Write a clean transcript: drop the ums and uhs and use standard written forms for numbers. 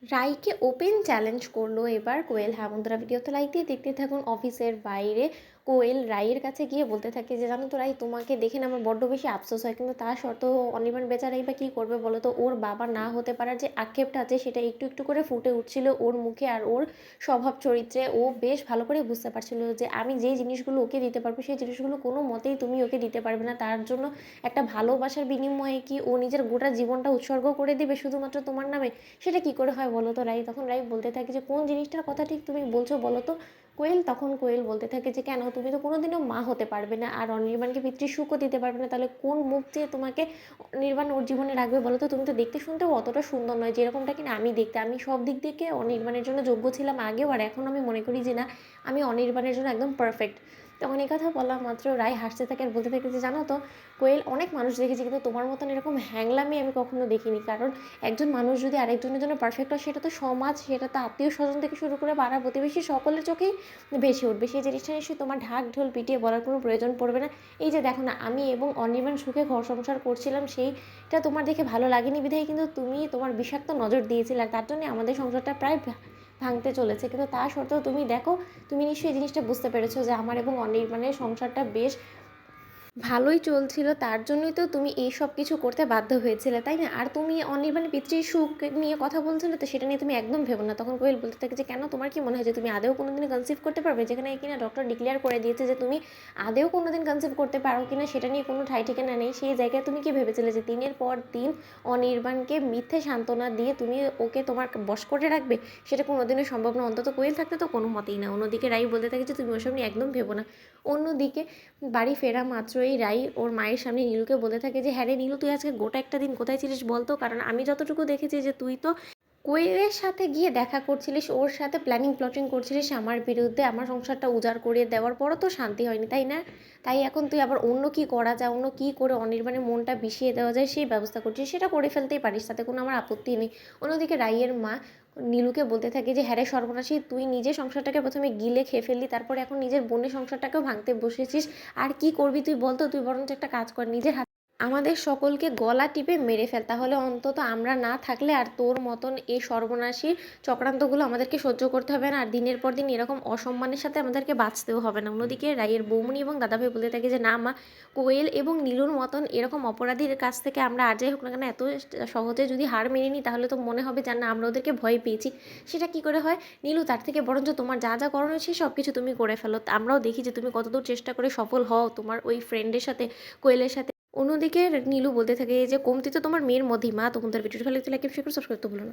রাইকে open challenge করলো এবার কোয়েল। হ্যাঁ বন্ধুরা, ভিডিওতে লাইক দিয়ে দেখতে থাকুন। অফিসের বাইরে কোয়েল রাইয়ের কাছে গিয়ে বলতে থাকে যে জানো তো রাই, তোমাকে দেখে না আমার বড্ড বেশি আফসোস হয়, কিন্তু তা সত্ত্বেও অনির্বাণ বেচারাই বা কী করবে বলো তো। ওর বাবা না হতে পারার যে আক্ষেপটা আছে সেটা একটু একটু করে ফুটে উঠছিল ওর মুখে আর ওর স্বভাব চরিত্রে। ও বেশ ভালো করে বুঝতে পারছিল যে আমি যেই জিনিসগুলো ওকে দিতে পারবো সেই জিনিসগুলো কোনো মতেই তুমি ওকে দিতে পারবে না। তার জন্য একটা ভালোবাসার বিনিময়ে কি ও নিজের গোটা জীবনটা উৎসর্গ করে দিবে শুধুমাত্র তোমার নামে? সেটা কি করে হয় বলো তো রাই? তখন রাই বলতে থাকে যে কোন জিনিসটার কথা ঠিক তুমি বলছো বলো তো কোয়েল। তখন কোয়েল বলতে থাকে যে কেন, তুমি তো কোনোদিনও মা হতে পারবে না আর অনির্বাণকে পিতৃ সুখও দিতে পারবে না, তাহলে কোন মুখ দিয়ে তোমাকে অনির্বাণ ওর জীবনে রাখবে বলো তো? তুমি তো দেখতে শুনতেও অতটা সুন্দর নয় যেরকমটা কিনা আমি দেখতে। আমি সব দিক থেকে অনির্বাণের জন্য যোগ্য ছিলাম আগেও, আর এখন আমি মনে করি যে না, আমি অনির্বাণের জন্য একদম পারফেক্ট। তখন এই কথা বলা মাত্র রায় হাসতে থাকে আর বলতে থাকে যে জানো তো কোয়েল, অনেক মানুষ দেখেছি কিন্তু তোমার মতন এরকম হ্যাংলামি আমি কখনো দেখিনি। কারণ একজন মানুষ যদি আরেকজনের জন্য পারফেক্ট হয় সেটা তো সমাজ, সেটা তো আত্মীয় স্বজন থেকে শুরু করে পাড়া প্রতিবেশী সকলের চোখেই ভেসে উঠবে। সেই জিনিসটা নিশ্চয়ই তোমার ঢাক ঢোল পিটিয়ে বলার কোনো প্রয়োজন পড়বে না। এই যে দেখো না, আমি এবং অনির্বাণ সুখে ঘর সংসার করছিলাম, সেইটা তোমার দেখে ভালো লাগেনি বিধায় কিন্তু তুমি তোমার বিষাক্ত নজর দিয়েছিলে, আর তার জন্যে আমাদের সংসারটা প্রায় ভাঙতে চলেছে। কিন্তু তা সত্ত্বেও তুমি দেখো, তুমি নিশ্চয়ই এই জিনিসটা বুঝতে পেরেছো যে আমার এবং অনির্বাণের সংসারটা বেশ ভালোই চলছিল, তার জন্যই তো তুমি এই সব কিছু করতে বাধ্য হয়েছিলে, তাই না? আর তুমি অনির্বাণ পিতৃ সুখ নিয়ে কথা বলছিলে তো সেটা নিয়ে তুমি একদম ভেবো না। তখন কোয়েল বলতে থাকে যে কেন, তোমার কি মনে হয় যে তুমি আদেও কোনোদিন কনসিভ করতে পারবে? যেখানে কিনা ডক্টর ডিক্লেয়ার করে দিয়েছে যে তুমি আদেও কোনোদিন কনসিভ করতে পারো কিনা সেটা নিয়ে কোনো ঠাই ঠিকানা নেই। সেই জায়গায় তুমি কি ভেবেছিলে যে দিনের পর দিন অনির্বাণকে মিথ্যে সান্ত্বনা দিয়ে তুমি ওকে তোমার বশ করে রাখবে? সেটা কোনোদিনই সম্ভব না, অন্তত কোয়েল থাকতে তো কোনো মতেই না। অন্যদিকে রাই বলতে থাকে যে তুমি ওসব নিয়ে একদম ভেবো না। অন্যদিকে বাড়ি ফেরা মাত্রই রাই ওর মায়ের সামনে নীলুকে বলতে থাকে যে হ্যাঁ রে নীলু, তুই আজকে গোটা একটা দিন কোথায় ছিলিস বলতো? কারণ আমি যতটুকু দেখেছি যে তুই তো কোয়েলের সাথে গিয়ে দেখা করছিলিস, ওর সাথে প্ল্যানিং প্লটিং করছিলিস আমার বিরুদ্ধে। আমার সংসারটা উজাড় করে দেওয়ার পরও তো শান্তি হয়নি, তাই না? তাই এখন তুই আবার অন্য কি করা যায়, অন্য কি করে অনির্বাণের মনটা বিষিয়ে দেওয়া যায় সেই ব্যবস্থা করছিস, সেটা করে ফেলতেই পারিস, তাতে কোনো আমার আপত্তি নেই। অন্যদিকে রাইয়ের মা নীলুকে বলতে থাকে যে হ্যাঁ রে সর্বনাশী, তুই নিজে সংসারটাকে প্রথমে গিলে খেয়ে ফেললি, তারপরে এখন নিজের বোনের সংসারটাকেও ভাঙতে বসেছিস। আর কি করবি তুই বলতো? তুই বরঞ্চ একটা কাজ কর, নিজের আমাদের সকলকে গলা টিপে মেরে ফেল, তাহলে অন্তত আমরা না থাকলে আর তোর মতন এই সর্বনাশী চক্রান্তগুলো আমাদেরকে সহ্য করতে হবে না, আর দিনের পর দিন এরকম অসম্মানের সাথে আমাদেরকে বাঁচতেও হবে না। অন্যদিকে রায়ের বৌমনি এবং দাদাভাই বলতে থাকে যে না মা, কোয়েল এবং নীলুর মতন এরকম অপরাধীর কাছ থেকে আমরা আর যাই হোক না কেন এত সহজে যদি হার মেনে নিই তাহলে তো মনে হবে যে না, আমরা ওদেরকে ভয় পেয়েছি। সেটা কি করে হয় নীলু? তার থেকে বরঞ্চ তোমার যা যা করণীয় সেই সব কিছু তুমি করে ফেলো, আমরাও দেখি যে তুমি কতদূর চেষ্টা করে সফল হও তোমার ওই ফ্রেন্ডের সাথে, কোয়েলের সাথে। অন্যদিকে নীলু বলতে থাকে যে কমতি তো তোমার মেয়ের মধ্যেই মা। তখন তার ভিডিওটা ভালো লাগলে লাইক শেয়ার সাবস্ক্রাইব করতে ভুলো না।